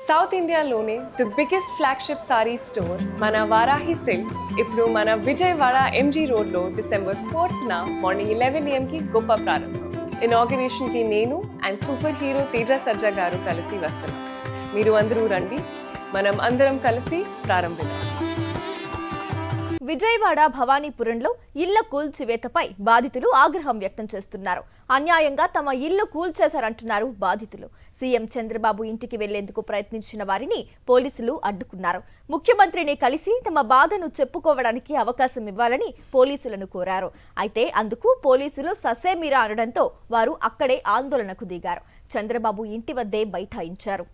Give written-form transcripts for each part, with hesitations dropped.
South ఇండియాలోనే the biggest flagship sorry store మన Varahi silks ఇప్పుడు మన విజయవాడ ఎంజీ రోడ్లో December 4th మార్నింగ్ 11 AM గొప్ప ప్రారంభం. ఇనాగరేషన్ కి నేను అండ్ సూపర్ హీరో తేజ సజ్జా గారు కలిసి వస్తున్నాం. మీరు అందరూ రండి, మనం అందరం కలిసి ప్రారంభిద్దాం. విజయవాడ భవానీపురంలో ఇళ్ల కూల్చివేతపై బాధితులు ఆగ్రహం వ్యక్తం చేస్తున్నారు. అన్యాయంగా తమ ఇల్లు కూల్చేశారంటున్నారు బాధితులు. సీఎం చంద్రబాబు ఇంటికి వెళ్లేందుకు ప్రయత్నించిన వారిని పోలీసులు అడ్డుకున్నారు. ముఖ్యమంత్రిని కలిసి తమ బాధను చెప్పుకోవడానికి అవకాశం ఇవ్వాలని పోలీసులను కోరారు. అయితే అందుకు పోలీసులు ససేమిరా అనడంతో వారు అక్కడే ఆందోళనకు దిగారు. చంద్రబాబు ఇంటి వద్దే బైఠాయించారు.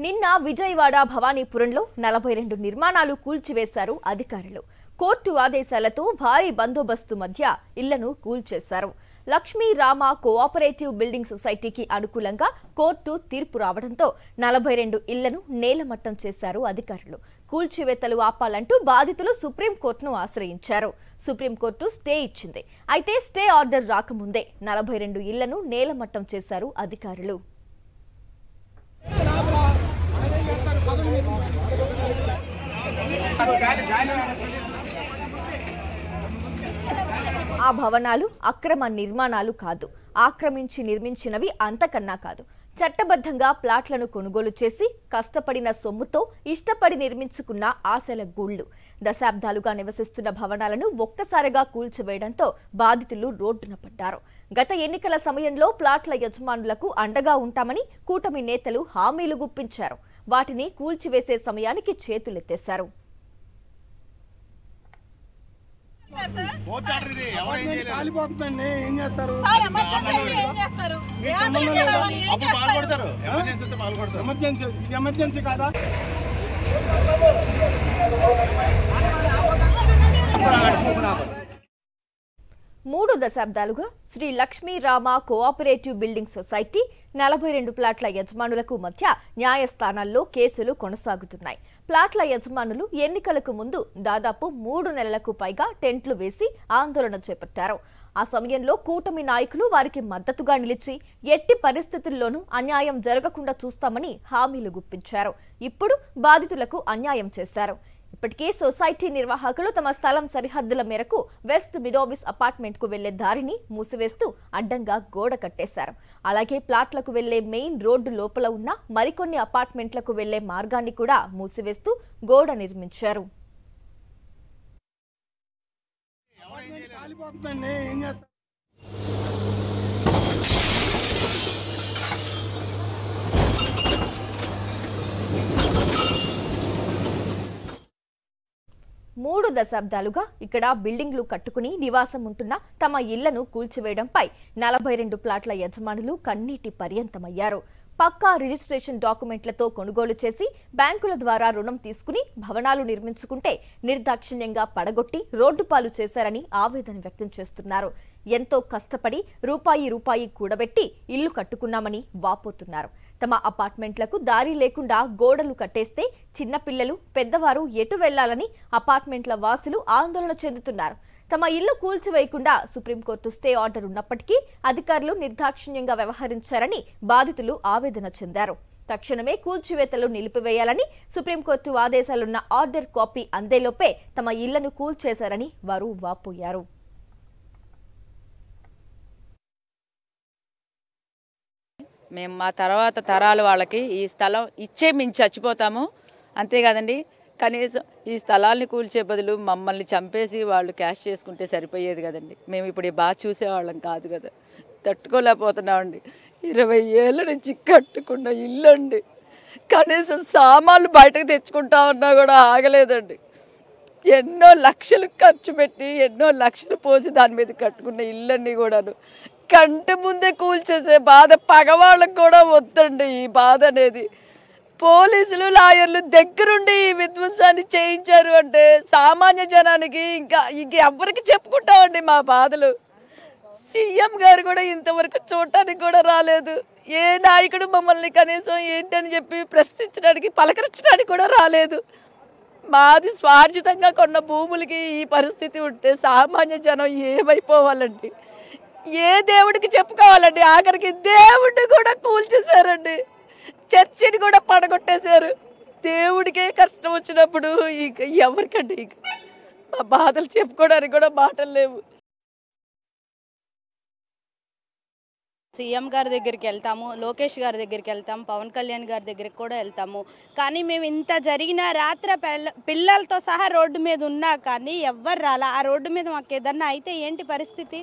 నిన్న విజయవాడ భవానీపురంలో 42 నిర్మాణాలు కూల్చివేశారు అధికారులు. కోర్టు ఆదేశాలతో భారీ బందోబస్తు మధ్య ఇళ్లను కూల్చేశారు. లక్ష్మీ రామ కోఆపరేటివ్ బిల్డింగ్ సొసైటీకి అనుకూలంగా కోర్టు తీర్పు రావడంతో 42 ఇళ్లను నేలమట్టం చేశారు అధికారులు. కూల్చివేతలు ఆపాలంటూ బాధితులు సుప్రీంకోర్టును ఆశ్రయించారు. సుప్రీంకోర్టు స్టే ఇచ్చింది. అయితే స్టే ఆర్డర్ రాకముందే 42 ఇళ్లను నేలమట్టం చేశారు అధికారులు. ఆ భవనాలు అక్రమ నిర్మాణాలు కాదు, ఆక్రమించి నిర్మించినవి అంతకన్నా కాదు. చట్టబద్ధంగా ప్లాట్లను కొనుగోలు చేసి కష్టపడిన సొమ్ముతో ఇష్టపడి నిర్మించుకున్న ఆశల గూళ్లు. దశాబ్దాలుగా నివసిస్తున్న భవనాలను ఒక్కసారిగా కూల్చివేయడంతో బాధితులు రోడ్డున పడ్డారు. గత ఎన్నికల సమయంలో ప్లాట్ల యజమానులకు అండగా ఉంటామని కూటమి నేతలు హామీలు గుప్పించారు. వాటిని కూల్చివేసే సమయానికి చేతులెత్తేశారు. ఎమర్జెన్సీ కాదా? మూడు దశాబ్దాలుగా Shri Lakshmi Rama cooperative building society 42 ప్లాట్ల యజమానులకు మధ్య న్యాయస్థానాల్లో కేసులు కొనసాగుతున్నాయి. ప్లాట్ల యజమానులు ఎన్నికలకు ముందు దాదాపు 3 నెలలకు పైగా టెంట్లు వేసి ఆందోళన చేపట్టారు. ఆ సమయంలో కూటమి నాయకులు వారికి మద్దతుగా నిలిచి ఎట్టి పరిస్థితుల్లోనూ అన్యాయం జరగకుండా చూస్తామని హామీలు గుప్పించారు. ఇప్పుడు బాధితులకు అన్యాయం చేశారు. ఇప్పటికే సొసైటీ నిర్వాహకులు తమ స్థలం సరిహద్దుల మేరకు వెస్ట్ మిడోవిస్ అపార్ట్మెంట్ కు వెళ్లే దారిని మూసివేస్తూ అడ్డంగా గోడ కట్టేశారు. అలాగే ప్లాట్లకు వెళ్లే మెయిన్ రోడ్డు లోపల ఉన్న మరికొన్ని అపార్ట్మెంట్లకు వెళ్లే మార్గాన్ని కూడా మూసివేస్తూ గోడ నిర్మించారు. మూడు దశాబ్దాలుగా ఇక్కడ బిల్డింగ్లు కట్టుకుని నివాసం ఉంటున్న తమ ఇళ్లను కూల్చివేయడంపై 42 ప్లాట్ల యజమానులు కన్నీటి పర్యంతమయ్యారు. పక్కా రిజిస్ట్రేషన్ డాక్యుమెంట్లతో కొనుగోలు చేసి బ్యాంకుల ద్వారా రుణం తీసుకుని భవనాలు నిర్మించుకుంటే నిర్దాక్షిణ్యంగా పడగొట్టి రోడ్డుపాలు చేశారని ఆవేదన వ్యక్తం చేస్తున్నారు. ఎంతో కష్టపడి రూపాయి కూడబెట్టి ఇల్లు కట్టుకున్నామని వాపోతున్నారు. తమ అపార్ట్మెంట్లకు దారి లేకుండా గోడలు కట్టేస్తే చిన్నపిల్లలు పెద్దవారు ఎటు వెళ్లాలని అపార్ట్మెంట్ల వాసులు ఆందోళన చెందుతున్నారు. తమ ఇల్లు కూల్చివేయకుండా సుప్రీంకోర్టు స్టే ఆర్డర్ ఉన్నప్పటికీ అధికారులు నిర్దాక్షిణ్యంగా వ్యవహరించారని బాధితులు ఆవేదన చెందారు. తక్షణమే కూల్చివేతలు నిలిపివేయాలని సుప్రీంకోర్టు ఆదేశాలున్న ఆర్డర్ కాపీ అందేలోపే తమ ఇళ్లను కూల్చేశారని వారు వాపోయారు. మేము మా తర్వాత తరాల వాళ్ళకి ఈ స్థలం ఇచ్చే మేము చచ్చిపోతాము, అంతేకాదండి. కనీసం ఈ స్థలాల్ని కూల్చే బదులు మమ్మల్ని చంపేసి వాళ్ళు క్యాష్ చేసుకుంటే సరిపోయేది కదండి. మేము ఇప్పుడు బాగా చూసేవాళ్ళం కాదు కదా, తట్టుకోలేకపోతున్నామండి. 20 ఏళ్ళ నుంచి కట్టుకున్న ఇల్లు అండి, కనీసం సామాన్లు బయటకు తెచ్చుకుంటా ఉన్నా కూడా ఆగలేదండి. ఎన్నో లక్షలు ఖర్చు పెట్టి ఎన్నో లక్షలు పోసి దాని మీద కట్టుకున్న ఇల్లన్నీ కూడాను కంటి ముందే కూల్చేసే బాధ పగవాళ్ళకు కూడా వద్దండి. ఈ బాధ అనేది పోలీసులు లాయర్లు దగ్గరుండి ఈ విధ్వంసాన్ని చేయించారు అంటే సామాన్య జనానికి ఇంకా ఎవరికి చెప్పుకుంటామండి మా బాధలు. సీఎం గారు కూడా ఇంతవరకు చూడటానికి కూడా రాలేదు. ఏ నాయకుడు మమ్మల్ని కనీసం ఏంటని చెప్పి ప్రశ్నించడానికి పలకరించడానికి కూడా రాలేదు. మాది స్వార్జితంగా కొన్న భూములకి ఈ పరిస్థితి ఉంటే సామాన్య జనం ఏమైపోవాలండి? ఏ దేవుడికి చెప్పుకోవాలండి? ఆఖరికి దేవుడిని కూడా కూల్చేశారండి, చర్చిని కూడా పడగొట్టేశారు. దేవుడికే కష్టం వచ్చినప్పుడు ఇక ఎవరికండి ఇక మా బాధలు చెప్పుకోవడానికి కూడా మాటలు లేవు. సీఎం గారి దగ్గరికి వెళ్తాము, లోకేష్ గారి దగ్గరికి వెళ్తాము, పవన్ కళ్యాణ్ గారి దగ్గరికి కూడా వెళ్తాము. కానీ మేము ఇంత జరిగిన రాత్రి పిల్లలతో సహా రోడ్డు మీద ఉన్నా కానీ ఎవ్వరు రాలా. ఆ రోడ్డు మీద మాకు ఏదన్నా అయితే ఏంటి పరిస్థితి?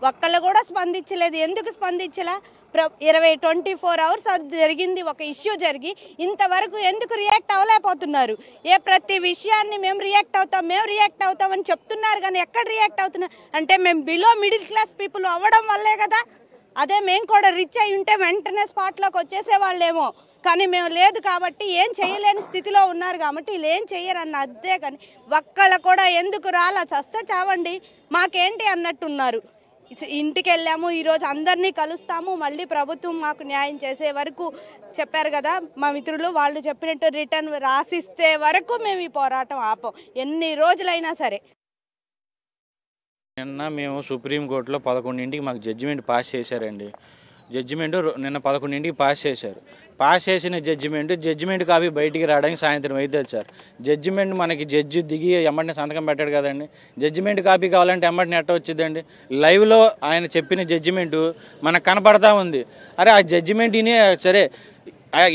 ఒక్కళ్ళు కూడా స్పందించలేదు. ఎందుకు స్పందించలా? 24 అవర్స్ జరిగింది, ఒక ఇష్యూ జరిగి ఇంతవరకు ఎందుకు రియాక్ట్ అవ్వలేకపోతున్నారు? ప్రతి విషయాన్ని మేము రియాక్ట్ అవుతామని చెప్తున్నారు కానీ ఎక్కడ రియాక్ట్ అవుతున్నారు అంటే మేము బిలో మిడిల్ క్లాస్ పీపుల్ అవ్వడం వల్లే కదా. అదే మేము కూడా రిచ్ అయి ఉంటే వెంటనే స్పాట్లోకి వచ్చేసేవాళ్ళేమో, కానీ మేము లేదు కాబట్టి ఏం చేయలేని స్థితిలో ఉన్నారు కాబట్టి వీళ్ళు ఏం చెయ్యరన్న అదే. కానీ ఒక్కళ్ళు కూడా ఎందుకు రాలా? చస్తే చావండి మాకేంటి అన్నట్టున్నారు. ఇంటికి వెళ్ళాము, ఈరోజు అందరినీ కలుస్తాము, మళ్ళీ ప్రభుత్వం మాకు న్యాయం చేసే వరకు చెప్పారు కదా మా మిత్రులు, వాళ్ళు చెప్పినట్టు రిటర్న్ రాసిస్తే వరకు మేము ఈ పోరాటం ఆపం, ఎన్ని రోజులైనా సరే. నిన్న మేము సుప్రీంకోర్టులో 11ంటికి మాకు జడ్జిమెంట్ పాస్ చేశారండి. జడ్జిమెంట్ నిన్న 11ంటికి పాస్ చేశారు. పాస్ చేసిన జడ్జిమెంట్ కాపీ బయటికి రావడానికి సాయంత్రం అయితే సార్. జడ్జిమెంట్ మనకి జడ్జి దిగి ఎమ్మటిని సంతకం పెట్టాడు కదండి. జడ్జిమెంట్ కాపీ కావాలంటే ఎమ్మటిని ఎట్ట వచ్చిందండి? లైవ్లో ఆయన చెప్పిన జడ్జిమెంటు మనకు కనపడతా ఉంది. అరే ఆ జడ్జిమెంట్ ఇని సరే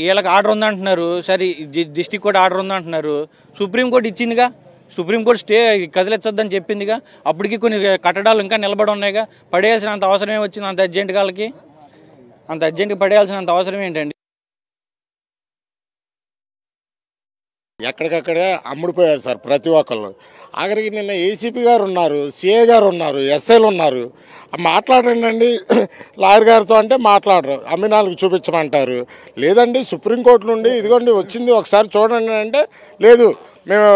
వీళ్ళకి ఆర్డర్ ఉందంటున్నారు, సరే డిస్ట్రిక్ట్ కోర్టు ఆర్డర్ ఉందంటున్నారు, సుప్రీంకోర్టు ఇచ్చిందిగా, సుప్రీంకోర్టు స్టే కదిలించొద్దని చెప్పిందిగా. అప్పటికి కొన్ని కట్టడాలు ఇంకా నిలబడి ఉన్నాయిగా. పడేయాల్సినంత అవసరమే వచ్చింది అంత అర్జెంట్ కాళ్ళకి? అంత అర్జెంట్గా పడేయాల్సినంత అవసరం ఏంటండి? ఎక్కడికక్కడే అమ్ముడిపోయారు సార్ ప్రతి ఒక్కళ్ళు. ఆఖరికి నిన్న ఏసీపీ గారు ఉన్నారు, సిఏ గారు ఉన్నారు, ఎస్ఐలు ఉన్నారు. మాట్లాడండి లాయర్ గారితో అంటే మాట్లాడరు, అమ్మినాలకు చూపించమంటారు. లేదండి సుప్రీంకోర్టు నుండి ఇదిగోండి వచ్చింది ఒకసారి చూడండి అంటే లేదు, మేము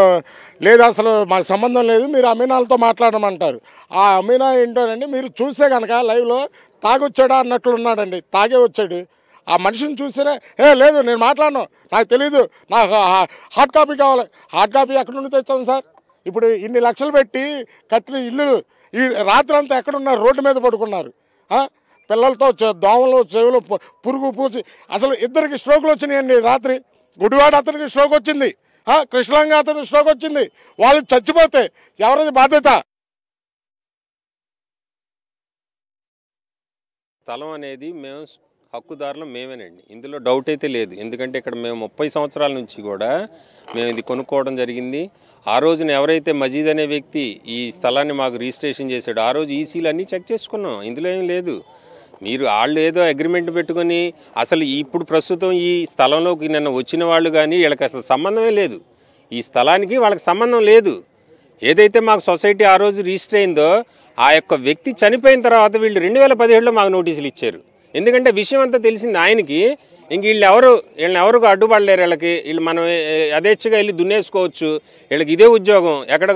లేదు అసలు మాకు సంబంధం లేదు, మీరు అమీనాలతో మాట్లాడమంటారు. ఆ అమీనా ఏంటోనండి మీరు చూసే కనుక లైవ్లో తాగొచ్చాడా అన్నట్లున్నాడండి. తాగే వచ్చాడు. ఆ మనిషిని చూస్తేనే లేదు నేను మాట్లాడను, నాకు తెలీదు, నాకు హార్డ్ కాపీ కావాలి. హార్డ్ కాపీ ఎక్కడి నుండి తెచ్చాము సార్? ఇప్పుడు ఇన్ని లక్షలు పెట్టి కట్టిన ఇల్లు ఈ రాత్రి అంతా ఎక్కడున్నారు? రోడ్డు మీద పడుకున్నారు. పిల్లలతో దోమలు చెవులు పురుగు పూసి అసలు ఇద్దరికి స్ట్రోకులు వచ్చినాయండి రాత్రి. గుడివాడ అతనికి స్ట్రోక్ వచ్చింది, కృష్ణలంగా అతనికి స్ట్రోక్ వచ్చింది. వాళ్ళు చచ్చిపోతే ఎవరిది బాధ్యత? స్థలం అనేది మేము హక్కుదారులు మేమేనండి, ఇందులో డౌట్ అయితే లేదు. ఎందుకంటే ఇక్కడ మేము 30 సంవత్సరాల నుంచి కూడా మేము ఇది కొనుక్కోవడం జరిగింది. ఆ రోజున ఎవరైతే మజీద్ అనే వ్యక్తి ఈ స్థలాన్ని మాకు రిజిస్ట్రేషన్ చేశాడు, ఆ రోజు ఈసీలు అన్నీ చెక్ చేసుకున్నాం, ఇందులో ఏం లేదు. మీరు వాళ్ళు ఏదో అగ్రిమెంట్ పెట్టుకొని అసలు ఇప్పుడు ప్రస్తుతం ఈ స్థలంలోకి నిన్న వచ్చిన వాళ్ళు కానీ వీళ్ళకి అసలు సంబంధమే లేదు, ఈ స్థలానికి వాళ్ళకి సంబంధం లేదు. ఏదైతే మాకు సొసైటీ ఆ రోజు రిజిస్టర్ అయిందో ఆ యొక్క వ్యక్తి చనిపోయిన తర్వాత వీళ్ళు 2017లో మాకు నోటీసులు ఇచ్చారు. ఎందుకంటే విషయం అంతా తెలిసింది ఆయనకి. ఇంక వీళ్ళని ఎవరు అడ్డుపడలేరు. వీళ్ళు మనం యథేచ్ఛగా వెళ్ళి దున్నేసుకోవచ్చు. వీళ్ళకి ఇదే ఉద్యోగం, ఎక్కడ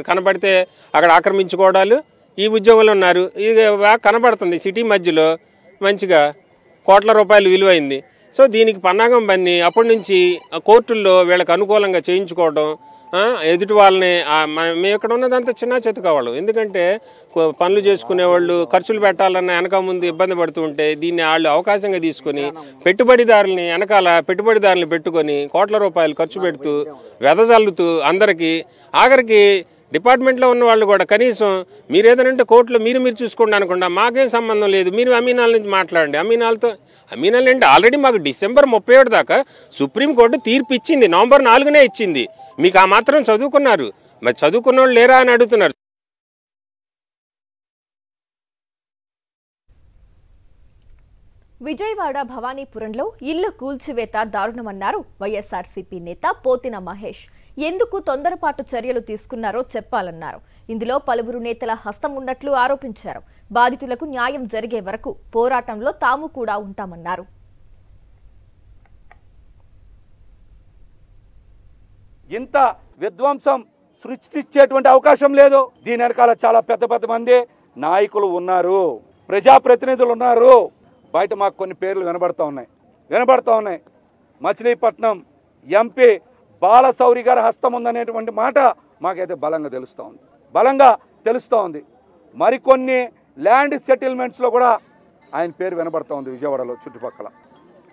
కనబడితే అక్కడ ఆక్రమించుకోవడాలు, ఈ ఉద్యోగంలో ఉన్నారు. ఇది బాగా కనబడుతుంది సిటీ మధ్యలో, మంచిగా కోట్ల రూపాయలు విలువైంది. సో దీనికి పన్నాగం పన్ని అప్పటి నుంచి కోర్టుల్లో వీళ్ళకి అనుకూలంగా చేయించుకోవడం, ఎదుటి వాళ్ళని మేము ఇక్కడ ఉన్నదంతా చిన్న చెత్తకావాళ్ళం. ఎందుకంటే పనులు చేసుకునేవాళ్ళు ఖర్చులు పెట్టాలన్న వెనక ముందు ఇబ్బంది పడుతూ ఉంటే దీన్ని వాళ్ళు అవకాశంగా తీసుకొని పెట్టుబడిదారుల్ని పెట్టుకొని కోట్ల రూపాయలు ఖర్చు పెడుతూ వెదజల్లుతూ అందరికీ ఆఖరికి డిపార్ట్మెంట్లో ఉన్న వాళ్ళు కూడా కనీసం మీరు ఏదైనా కోర్టులో మీరు చూసుకోండి అనకుండా మాకేం సంబంధం లేదు, మీరు అమీనాల నుంచి మాట్లాడండి. అమీనాలు అంటే ఆల్రెడీ మాకు డిసెంబర్ 31 దాకా సుప్రీంకోర్టు తీర్పు ఇచ్చింది, నవంబర్ 4నే ఇచ్చింది. మీకు ఆ మాత్రం చదువుకున్నారు, మరి చదువుకున్న వాళ్ళు లేరా అని అడుగుతున్నారు. విజయవాడ భవానీపురంలో ఇల్లు కూల్చివేత దారుణమన్నారు వైఎస్ఆర్సీపీ నేత పోతిన మహేష్. ఎందుకు తొందరపాటు చర్యలు తీసుకున్నారో చెప్పాలన్నారు. ఇందులో పలువురు నేతల హస్తం ఉన్నట్లు ఆరోపించారు. బాధితులకు న్యాయం జరిగే వరకు పోరాటంలో తాము కూడా ఉంటామన్నారు. ఇంత విధ్వంసం సృష్టించేటువంటి అవకాశం లేదు. దీని వెనకాల చాలా పెద్ద మంది నాయకులు ఉన్నారు, ప్రజాప్రతినిధులు ఉన్నారు. బయట మాకు కొన్ని పేర్లు వినబడతా ఉన్నాయి. మచిలీపట్నం ఎంపీ బాలశౌరి గారి హస్తం ఉందనేటువంటి మాట మాకైతే బలంగా తెలుస్తూ ఉంది. మరికొన్ని ల్యాండ్ సెటిల్మెంట్స్లో కూడా ఆయన పేరు వినబడతా ఉంది. విజయవాడలో చుట్టుపక్కల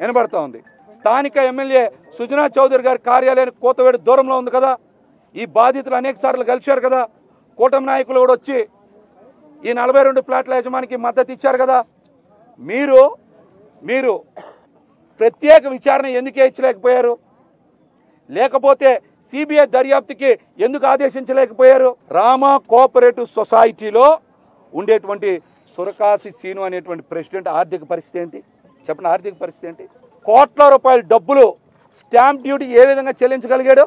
వినబడతా ఉంది. స్థానిక ఎమ్మెల్యే సుజనా చౌదరి గారి కార్యాలయానికి కోతవేడు దూరంలో ఉంది కదా. ఈ బాధితులు అనేక సార్లు కలిశారు కదా. కూటమి నాయకులు కూడా వచ్చి ఈ 42 ప్లాట్ల యజమానికి మద్దతు ఇచ్చారు కదా. మీరు ప్రత్యేక విచారణ ఎందుకు ఇచ్చలేకపోయారు? లేకపోతే సిబిఐ దర్యాప్తుకి ఎందుకు ఆదేశించలేకపోయారు? రామా కోఆపరేటివ్ సొసైటీలో ఉండేటువంటి సురకాసి సీను అనేటువంటి ప్రెసిడెంట్ ఆర్థిక పరిస్థితి ఏంటి చెప్పండి? ఆర్థిక పరిస్థితి ఏంటి? కోట్ల రూపాయల డబ్బులు స్టాంప్ డ్యూటీ ఏ విధంగా చెల్లించగలిగాడు?